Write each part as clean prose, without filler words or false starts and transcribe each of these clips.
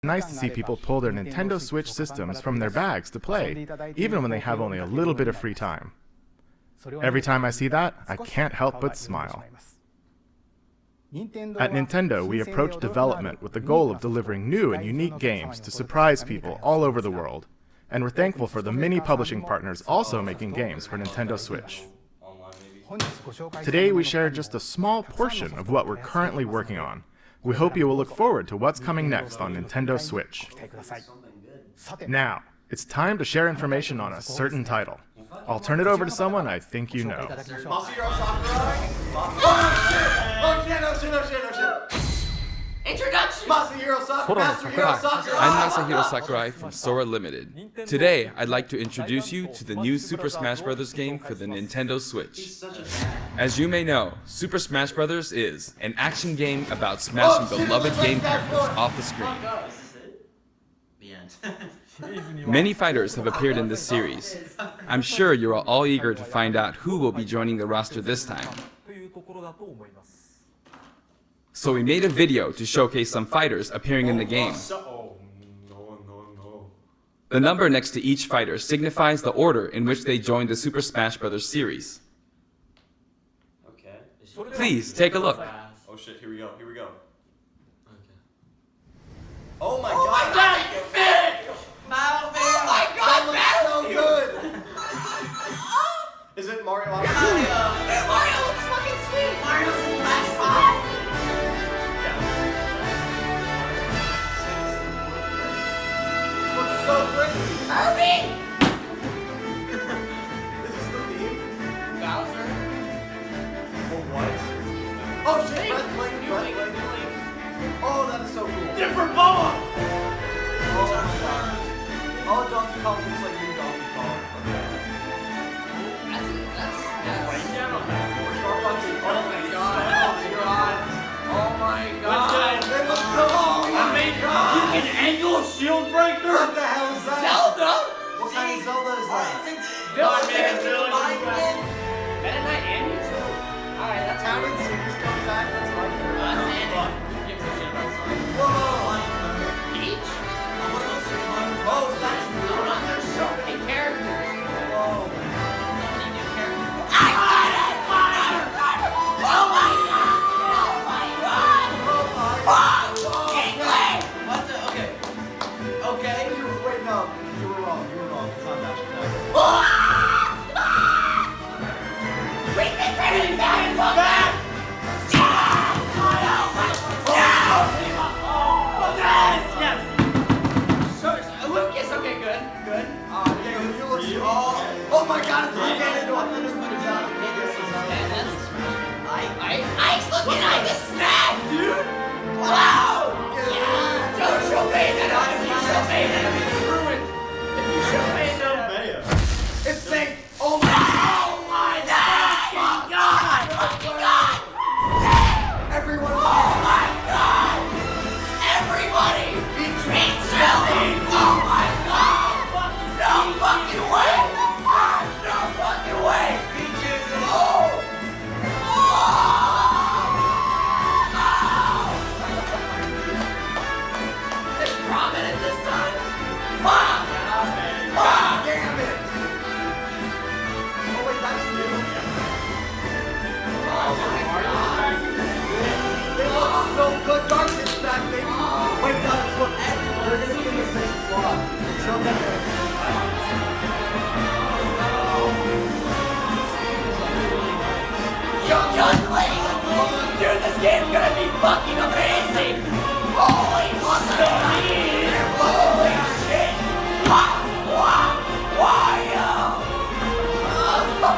Nice to see people pull their Nintendo Switch systems from their bags to play, even when they have only a little bit of free time. Every time I see that, I can't help but smile. At Nintendo, we approach development with the goal of delivering new and unique games to surprise people all over the world, and we're thankful for the many publishing partners also making games for Nintendo Switch. Today we share just a small portion of what we're currently working on. We hope you will look forward to what's coming next on Nintendo Switch. Now, it's time to share information on a certain title. I'll turn it over to someone I think you know. Masahiro Sakurai? Oh shit. Introduction! Masahiro Sakurai! I'm Masahiro Sakurai from Sora Limited. Today, I'd like to introduce you to the new Super Smash Bros. Game for the Nintendo Switch. As you may know, Super Smash Bros. Is an action game about smashing beloved game characters off the screen. The end. Many fighters have appeared in this series. I'm sure you are all eager to find out who will be joining the roster this time. So we made a video to showcase some fighters appearing in the game. The number next to each fighter signifies the order in which they joined the Super Smash Bros. Series. Please, take a look. Oh shit, here we go. Okay. Oh my god! Oh my god, that looks so good! Is it Mario? Mario looks fucking sweet! Mario's in Smash 5! This looks so pretty! Kirby! Is this the theme? Bowser? Or what? Oh shit! Breath Link! Oh, that is so cool! Different Boa! Oh, Donkey Kong looks like new Donkey Kong. Okay. That's Oh my god. They look so cool. You can angle shield breaker? What the hell is that? Zelda? What kind of Zelda is that? Meta Knight and Mewtwo? Alright, that's Town and City's coming back. That's what I care about. Who gives a shit about Sonic? Whoa! Peach? Oh, that's Hold on, there's so many characters. Whoa. So many new characters. I got it! Oh my god! Oh my god! Inkling! What the? Okay. Okay. Wait, no. You were wrong. It's not that. We've been training back! Back! Lucas, okay, good. Okay, you look so. Oh my god, it's like getting into a Ice looking like a snack, dude! Wow! Yeah! Don't show me that if you show me that it's ruined! If you show me that It's Sync! Oh my god! Oh my god! Fucking god! Everyone Oh my god! Everybody! Beat Silly! Oh my god! No fucking way! No fucking way! Oh! It's prominent this time. Fuck! God damn it! Oh wait, that's new. They look so good. Darkness back, baby. Wait, guys, look. They're gonna be in the same slot. Show them. Youngling! Dude, this game's gonna be fucking amazing! Holy fucking holy shit! Wario! Oh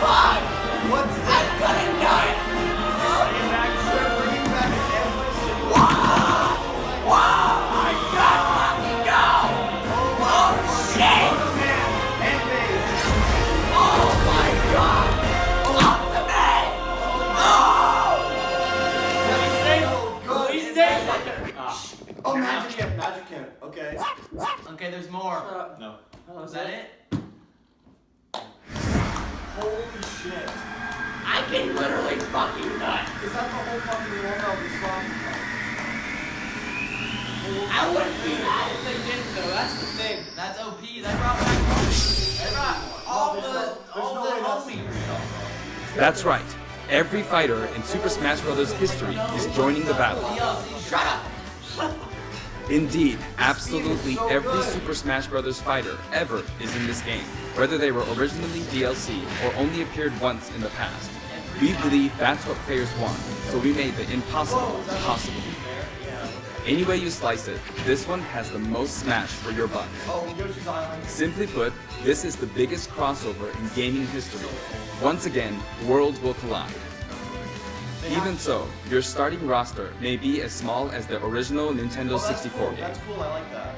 fuck! What's I'm gonna nut! bringing back every single Wow! I got fucking go! Oh shit! man and base. Oh my god! Ultimate! Oh! Oh, Magic Camp. Okay. Okay, there's more. No. Oh, is that it? Holy shit. I can literally fucking nut. Is that the whole fucking world of the song? I wouldn't be mad if they didn't though. That's the thing. That's OP. They brought back Marty. They brought all the homies. That's right. Every fighter in Super Smash Bros. History is joining the battle. Shut up. Indeed, absolutely every Super Smash Bros. Fighter ever is in this game, whether they were originally DLC or only appeared once in the past. We believe that's what players want, so we made the impossible possible. Any way you slice it, this one has the most Smash for your buck. Simply put, this is the biggest crossover in gaming history. Once again, worlds will collide. Even so, your starting roster may be as small as the original Nintendo 64 game. That's cool, I like that.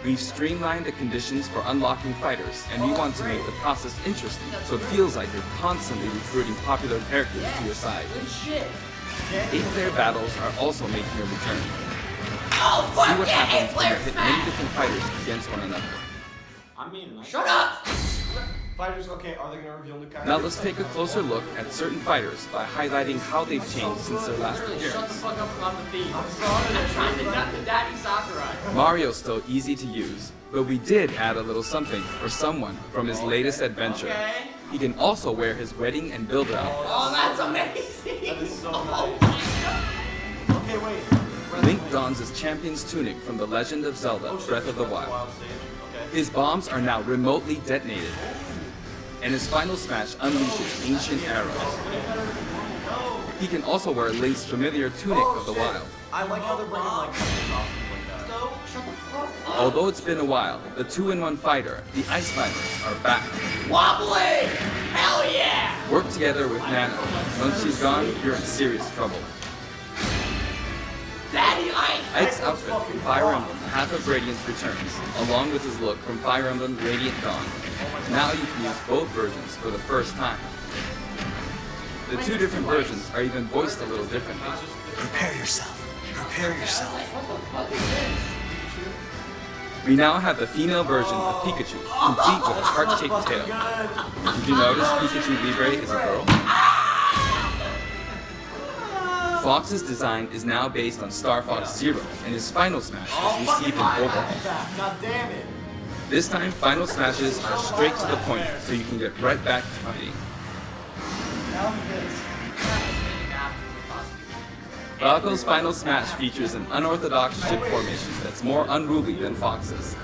We've streamlined the conditions for unlocking fighters, and we want to make the process interesting, so it feels like you're constantly recruiting popular characters to your side. Good shit. 8-player battles are also making a return. Oh, See fuck what yeah, happens when you 8-player hit Smash. many different fighters against one another. Shut up. Fighters, okay, are they gonna reveal new characters? Now let's take a closer look at certain fighters by highlighting how they've changed since their last Shut the appearance. fuck up on the theme. I'm trying to nut the Daddy Sakurai. Mario's still easy to use, but we did add a little something for someone from his latest adventure. Okay. He can also wear his wedding and builder outfit. Oh, that's amazing. That is so Oh nice. my god. Okay, wait. Link dons his champion's tunic from The Legend of Zelda Breath of the Wild. His bombs are now remotely detonated, and his final smash unleashes ancient arrows. He can also wear Link's familiar tunic of the wild. I like how they're bringing like costumes like that. Go. Shut the fuck up. Although it's been a while, the 2-in-1 fighter, the Ice Fighters, are back. Wobbly. Hell yeah. Work together with Nano. Once she's gone, you're in serious trouble. Daddy Ike. Ike's outfit from Fire Emblem Path of Radiance returns, along with his look from Fire Emblem Radiant Dawn. Now you can use both versions for the first time. The two different versions are even voiced a little differently. Prepare yourself. Prepare yourself. What the fuck is this? We now have the female version of Pikachu, complete with a heart-shaped tail. Did you notice Pikachu Libre is a girl? Fox's design is now based on Star Fox Zero, and his final smash has received an overhaul. God damn it. This time, final smashes are straight to the point, so you can get right back to fighting. Now this. Falco's final smash features an unorthodox ship formation that's more unruly than Fox's.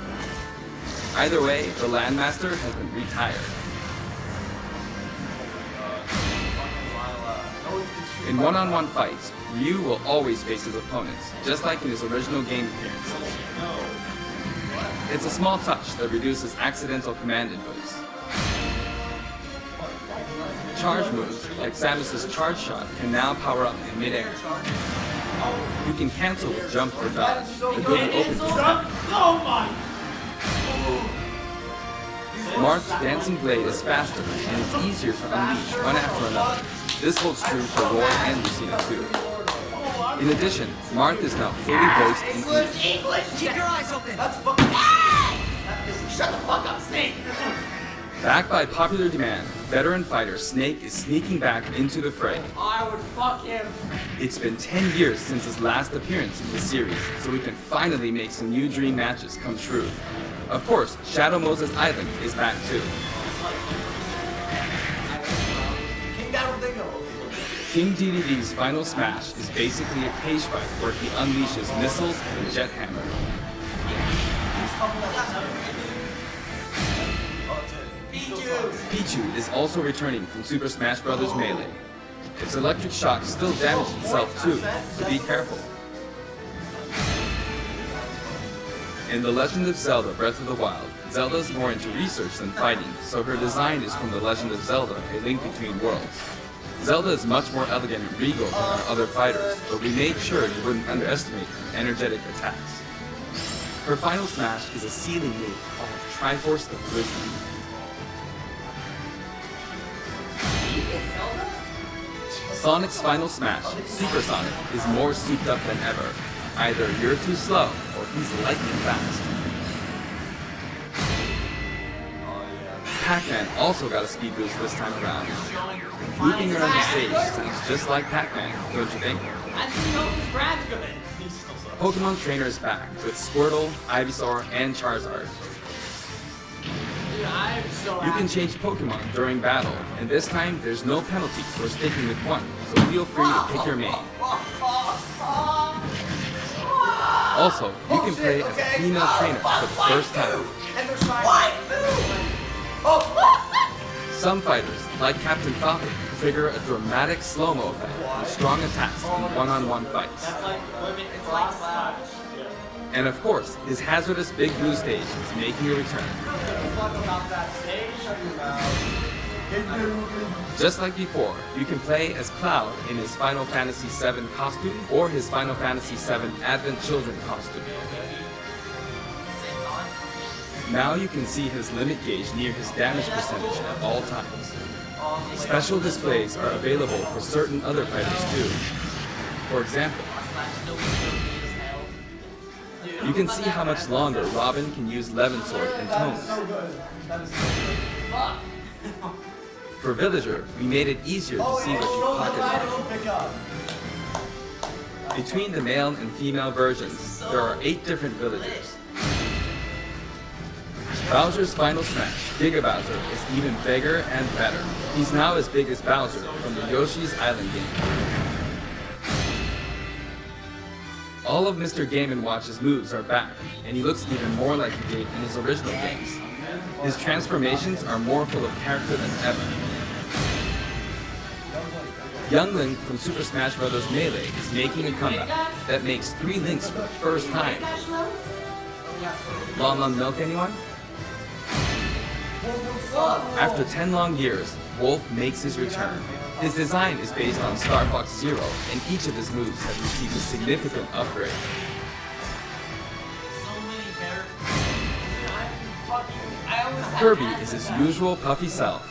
Either way, the Landmaster has been retired. In one-on-one fights, Ryu will always face his opponents, just like in his original game appearances. It's a small touch that reduces accidental command inputs. Charge moves, like Samus's charge shot, can now power up in midair. You can cancel with jump or dodge, and go to open attack. Oh my. Marth's dancing blade is faster, and it's easier to unleash one after another. This holds true for Roy and Lucina too. In addition, Marth is now fully voiced in English. English. Keep your eyes open. That's fucking. Shut the fuck up, Snake. Backed by popular demand, veteran fighter Snake is sneaking back into the fray. I would fuck him. It's been 10 years since his last appearance in the series, so we can finally make some new dream matches come true. Of course, Shadow Moses Island is back too. King Dingo. King DDD's final smash is basically a cage fight where he unleashes missiles and a jet hammer. Pichu is also returning from Super Smash Bros. Melee. Its electric shock still damages itself too, so be careful. In The Legend of Zelda Breath of the Wild, Zelda's more into research than fighting, so her design is from The Legend of Zelda, A Link Between Worlds. Zelda is much more elegant and regal than our other fighters, but we made sure you wouldn't underestimate her energetic attacks. Her final smash is a ceiling move called Triforce of Wisdom. Sonic's final smash, Super Sonic, is more souped up than ever. Either you're too slow, or he's lightning fast. Pac-Man also got a speed boost this time around. Looping around the stage sounds just like Pac-Man, don't you think? I think Brad's good. Pokemon Trainer is back with Squirtle, Ivysaur, and Charizard. Dude, I am so You can change Pokemon during battle, and this time there's no penalty for sticking with one, so feel free to pick your main. Also, you can play as a female trainer for the first time. And they're trying. Oh! Some fighters, like Captain Falcon, trigger a dramatic slow-mo effect with strong attacks in one-on-one fights. That's like women. It's like Flash. And of course, his hazardous Big Blue stage is making a return. Fuck about that stage. Shut your mouth. Just like before, you can play as Cloud in his Final Fantasy VII costume or his Final Fantasy VII Advent Children costume. Now you can see his limit gauge near his damage percentage at all times. Special displays are available for certain other fighters too. For example, you can see how much longer Robin can use Levin Sword and Tones. For Villager, we made it easier to see what you pocketed. Between the male and female versions, there are 8 different villagers. Bowser's Final Smash, Giga Bowser, is even bigger and better. He's now as big as Bowser from the Yoshi's Island game. All of Mr. Game & Watch's moves are back, and he looks even more like he did in his original games. His transformations are more full of character than ever. Young Link from Super Smash Bros. Melee is making a comeback that makes 3 Links for the first time. Long Milk, anyone? After 10 long years, Wolf makes his return. His design is based on Star Fox Zero, and each of his moves have received a significant upgrade. Kirby is his usual puffy self,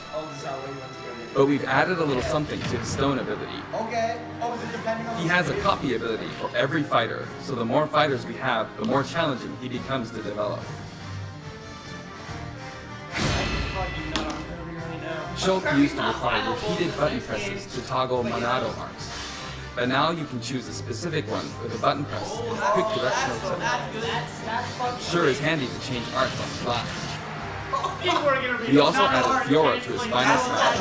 but we've added a little something to his stone ability. Okay. Oh, is it depending on He has a copy ability for every fighter, so the more fighters we have, the more challenging he becomes to develop. Shulk used to require repeated button presses to toggle Monado arcs, but now you can choose a specific one with a button press and a quick directional tip. Sure is handy to change arcs on the fly. He also added Fiora to his Final Smash.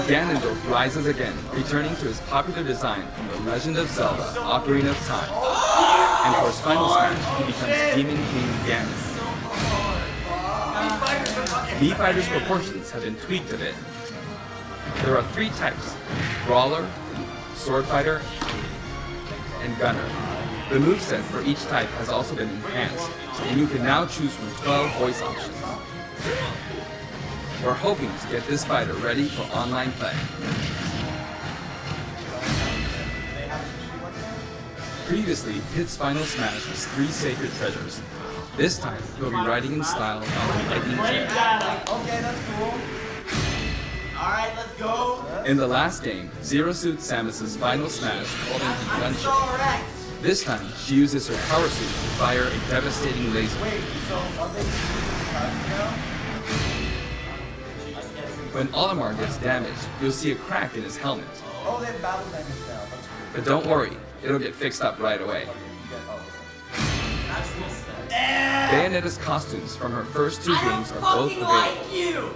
Ganondorf rises again, returning to his popular design from The Legend of Zelda: Ocarina of Time. And for his Final Smash, he becomes Demon King Ganon. Mii Fighter's proportions have been tweaked a bit. There are 3 types: Brawler, Sword Fighter, and Gunner. The moveset for each type has also been enhanced, and you can now choose from 12 voice options. We're hoping to get this fighter ready for online play. Previously, Pit's Final Smash was 3 sacred treasures. This time, he'll be riding in style on the lightning chair. Okay, that's cool. Alright, let's go. In the last game, Zero Suit Samus's Final Smash holding the gunship. Alright. This time, she uses her power suit to fire a devastating laser. Wait, so are they When Olimar gets damaged, you'll see a crack in his helmet. Oh, they have battle damage now. That's cool. But don't worry, it'll get fixed up right away. Bayonetta's costumes from her first 2 games are both available. you!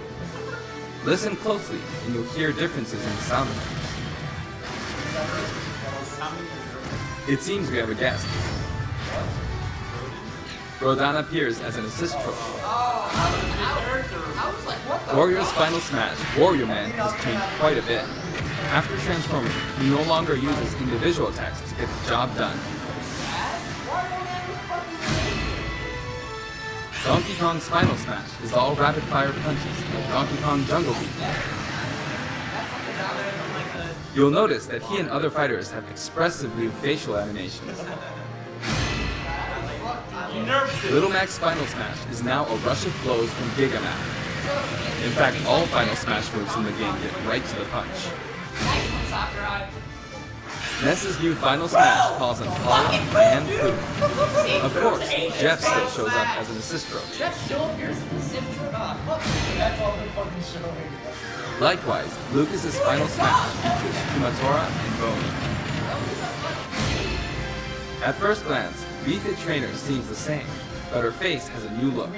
Listen closely, and you'll hear differences in the sound effects. It seems we have a guest. Rodan appears as an assist trophy. Warrior's Final Smash, Warrior Man, has changed quite a bit. After transforming, he no longer uses individual attacks to get the job done. Donkey Kong's Final Smash is all rapid-fire punches like Donkey Kong Jungle Beat. You'll notice that he and other fighters have expressive new facial animations. Little Mac's Final Smash is now a rush of blows from Giga Mac. In fact, all Final Smash moves in the game get right to the punch. Ness's new Final Smash calls on Paula and Pooh. Of course, Jeff still shows up as an assist trophy. Jeff still appears in the Sim Fuck you. That's all they're fucking showing. Likewise, Lucas's Final Smash features Kumatora and Bony. At first glance, Wii Fit Trainer seems the same, but her face has a new look.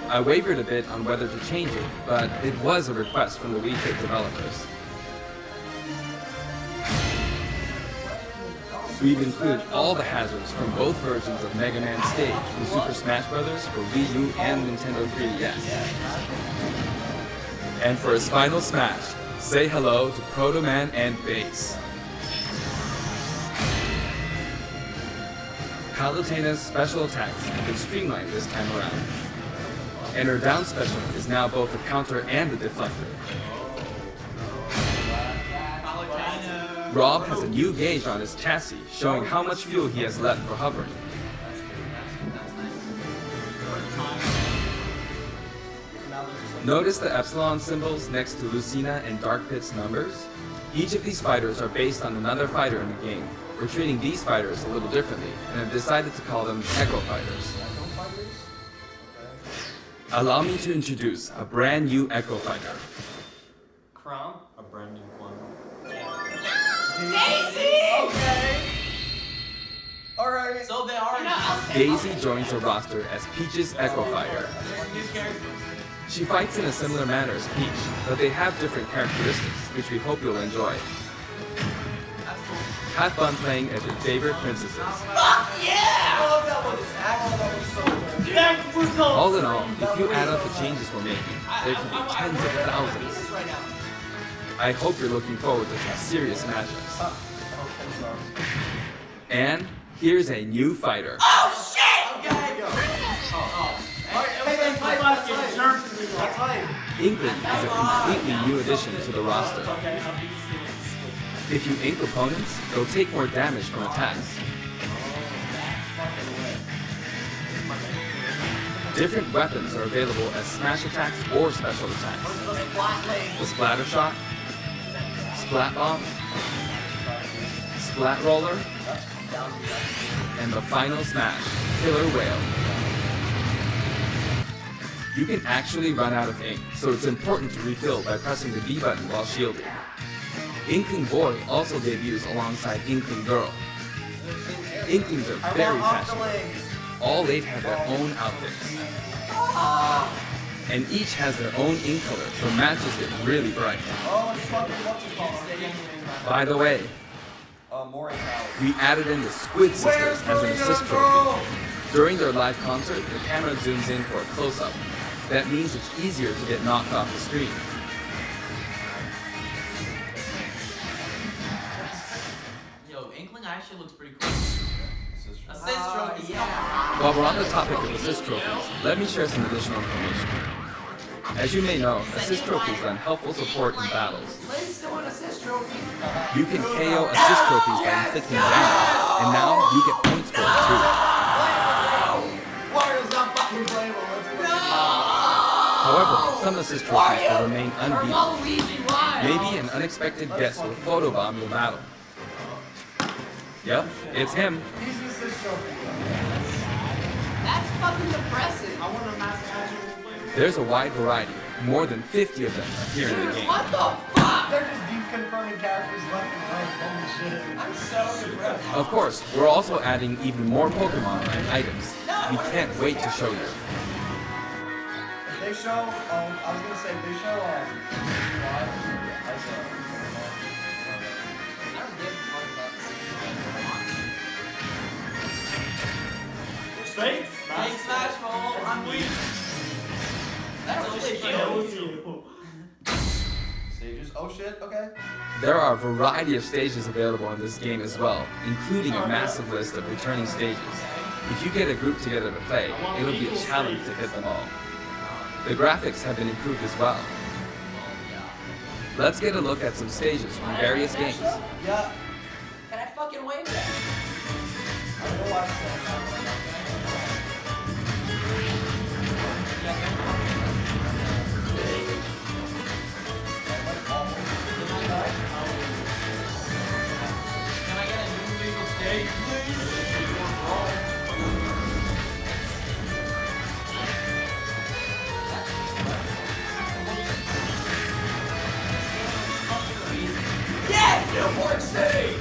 I wavered a bit on whether to change it, but it was a request from the Wii Fit developers. We've included all the hazards from both versions of Mega Man Stage from Super Smash Bros. For Wii U and Nintendo 3DS. And for his final smash, say hello to Proto Man and Bass. Palutena's special attacks have been streamlined this time around. And her down special is now both a counter and a deflector. Rob has a new gauge on his chassis, showing how much fuel he has left for hovering. Notice the epsilon symbols next to Lucina and Dark Pit's numbers? Each of these fighters are based on another fighter in the game. We're treating these fighters a little differently, and have decided to call them Echo Fighters. Allow me to introduce a brand new Echo Fighter. Crown? A brand new one. Daisy! Okay. Alright. So they are. Daisy joins the roster as Peach's Echo Fighter. She fights in a similar manner as Peach, but they have different characteristics, which we hope you'll enjoy. Have fun playing as your favorite princesses. Fuck yeah! I love that one. It's actually that one's so good. All in all, if you add up the changes we're making, there could be tens of thousands. Right now. I hope you're looking forward to some serious matchups. And here's a new fighter. Oh shit! Okay, go. That's fine. Inkling is a completely new addition to the roster. If you ink opponents, they'll take more damage from attacks. Different weapons are available as smash attacks or special attacks. The Splatter Shot, Splat Bomb, Splat Roller, and the final smash, Killer Whale. You can actually run out of ink, so it's important to refill by pressing the B button while shielding. Inkling Boy also debuts alongside Inkling Girl. Inklings are very fashionable. All 8 have their own outfits. And each has their own ink color, so matches get really bright. Oh, it's fucking what's it called? By the way, Mori Power. we added in the Squid Sisters as an assist trophy. During their live concert, the camera zooms in for a close-up. That means it's easier to get knocked off the screen. Yo, Inkling actually looks pretty cool. Assist trophies, yeah. While we're on the topic of assist trophies, let me share some additional information. As you may know, assist trophies lend helpful support in battles. Lynn's still an assist trophy. You can KO assist trophies by inflicting damage, and now you get points for it too. Wario's not fucking playable. However, some assist trophies will remain unbeatable. Luigi, why? Maybe an unexpected guest will photobomb your battle. Yep, it's him. He's the assist trophy. That's fucking depressing. There's a wide variety. More than 50 of them appear in the game. What the fuck? They're just deep confirming characters left and right. Holy shit. I'm so depressed. Of course, we're also adding even more Pokemon and items. We can't wait to show you. They show, I was gonna say, they show, I don't give a fuck about this. Fake Fake Smash Ball, I'm weak. That's really kills cute. you. stages. Oh shit, okay. There are a variety of stages available in this game as well, including a massive list of returning stages. If you get a group together to play, it'll be a challenge to hit them all. The graphics have been improved as well. Let's get a look at some stages from various games. Yeah. Can I fucking wave that? I'm gonna watch that. Stage, please. Yes, Newport City!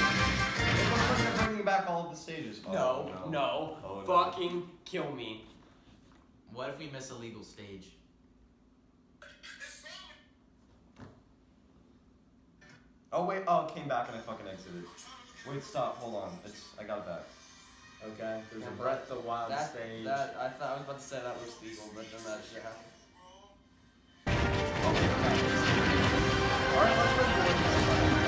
They're bringing back all of the stages. No, Oh, no, Oh, no. fucking kill me. What if we miss a legal stage? Oh wait, oh, it came back and I fucking exited. Wait, stop, hold on. I got it back. Okay, there's Yeah, a Breath of the Wild that- stage. that- I thought I was about to say that was legal, but then that shit happened. Alright, let's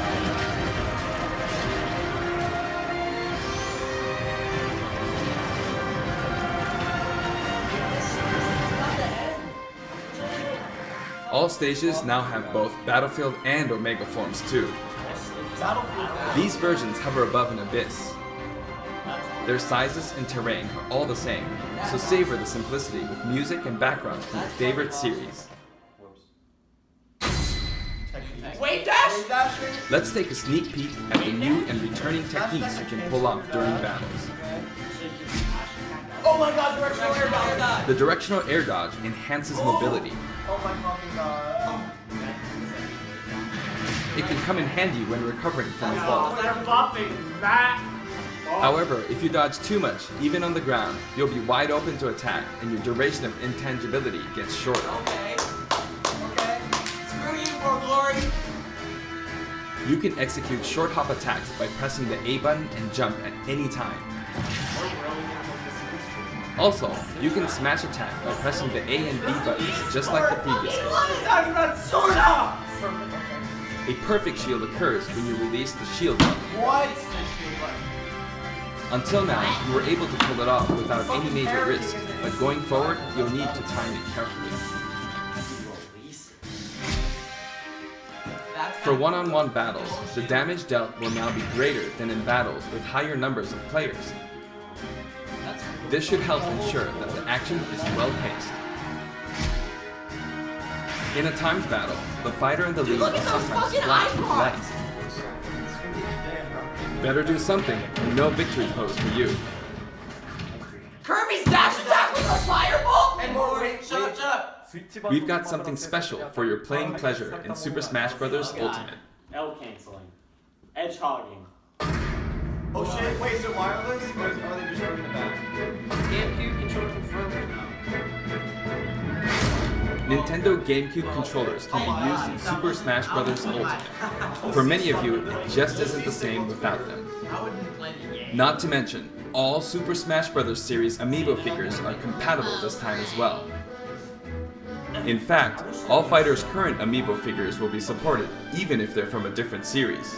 All stages now have both Battlefield and Omega forms too. These versions hover above an abyss. Their sizes and terrain are all the same, so savor the simplicity with music and backgrounds from your favorite series. Wait, Dash! Let's take a sneak peek at the new and returning techniques you can pull off during battles. Oh my god, directional air dodge! The directional air dodge enhances mobility. Oh my fucking god. It can come in handy when recovering from a fall. They're buffing that! However, if you dodge too much, even on the ground, you'll be wide open to attack and your duration of intangibility gets shorter. Okay. Okay. Screw you, for glory! You can execute short hop attacks by pressing the A button and jump at any time. Also, you can smash attack by pressing the A and B buttons just like the previous game. Talking about Sorta! A perfect shield occurs when you release the shield button. What? Until now, you were able to pull it off without any major risk, but going forward, you'll need to time it carefully. For one-on-one battles, the damage dealt will now be greater than in battles with higher numbers of players. This should help ensure that the action is well paced. In a timed battle, the fighter and the lead look are at those sometimes fucking flashed with icons! lights. Better do something and no victory pose for you. Kirby's dash attack was a fireball! And more, shut up! We've got something special for your playing pleasure in Super Smash Bros. Ultimate. L canceling. Edge hogging. Oh shit, wait, is it wireless? Or are they just running the back? GameCube control confirmed. Nintendo GameCube controllers can be used in Super Smash Bros. Ultimate. For many of you, it just isn't the same without them. Not to mention, all Super Smash Bros. Series amiibo figures are compatible this time as well. In fact, all fighters' current amiibo figures will be supported, even if they're from a different series.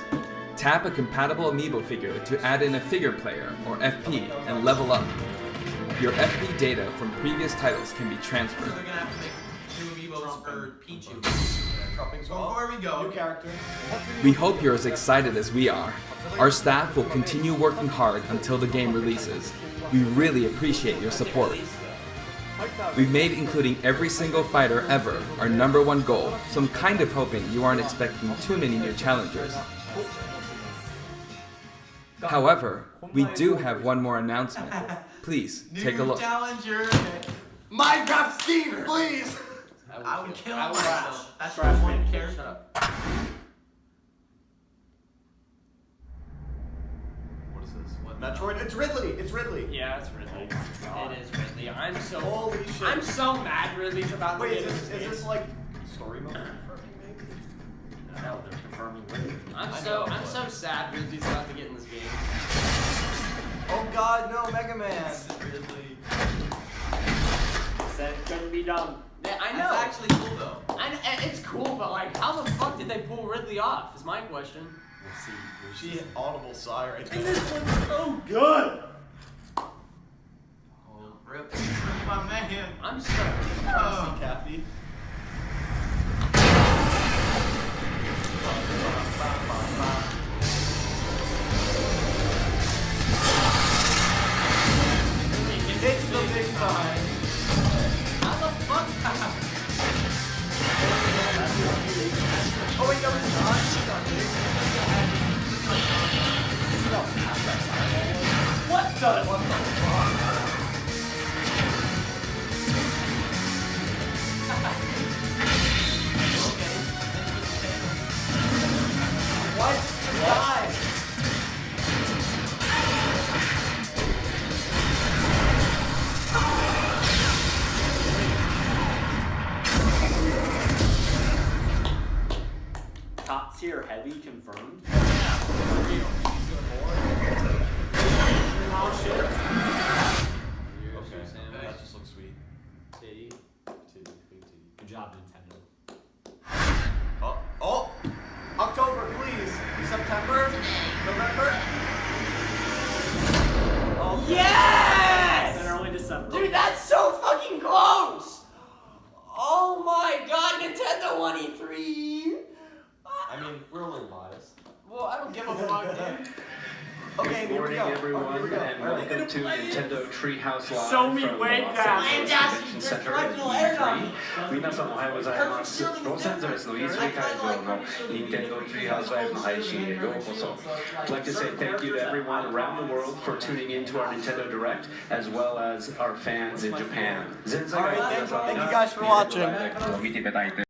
Tap a compatible amiibo figure to add in a figure player, or FP, and level up. Your FP data from previous titles can be transferred. They're gonna have to make new amiibos for Pichu. Before we go, new character. We hope you're as excited as we are. Our staff will continue working hard until the game releases. We really appreciate your support. We've made including every single fighter ever our #1 goal, so I'm kind of hoping you aren't expecting too many new challengers. However, we do have one more announcement. Please, take a look. Challenger! Minecraft Steve, please! I would kill I would myself. That's Trash one man. character. Shut up. What is this? What? Metroid? It's Ridley! It's Ridley! Yeah, it's Ridley. It is Ridley. I'm so Holy shit. I'm so mad Ridley's about Wait, to get is his this like story mode? No, they're confirming Ridley. I'm I so know. I'm so sad Ridley's about to get in this game. Oh god, no, Mega Man! Ridley. Said it couldn't be done. Yeah, I know. That's actually cool though. It's cool, but like, how the fuck did they pull Ridley off? Is my question. We'll see. She audible sigh right And there. this one's so good. Oh, rip my man. I'm so. Oh, Kathy. It's the big time. shut it. What the fuck? Why did you die? Top tier heavy confirmed. Oh shit. Okay, that just looks sweet. Titty. Titty, big titty. Good job, Nintendo. Oh! October, please. September? November? Oh, Yes! And early December. Dude, that's so fucking close! Oh my god, Nintendo won E3! I mean, we're a little biased. Well, I don't give a fuck, dude. Okay, Good here we morning, go. everyone, Here we go. and welcome to Nintendo Treehouse Live Show me from way Los back. Angeles Convention Center at E3. 皆さんおはようございます。ロサンゼルスの E3 会場の Nintendo Treehouse Live の配信へようこそ。I'd like to say thank you to everyone around the world for tuning in to our Nintendo Direct, as well as our fans in Japan. 全世界の皆さんが Thank you guys for watching. 見ていただいて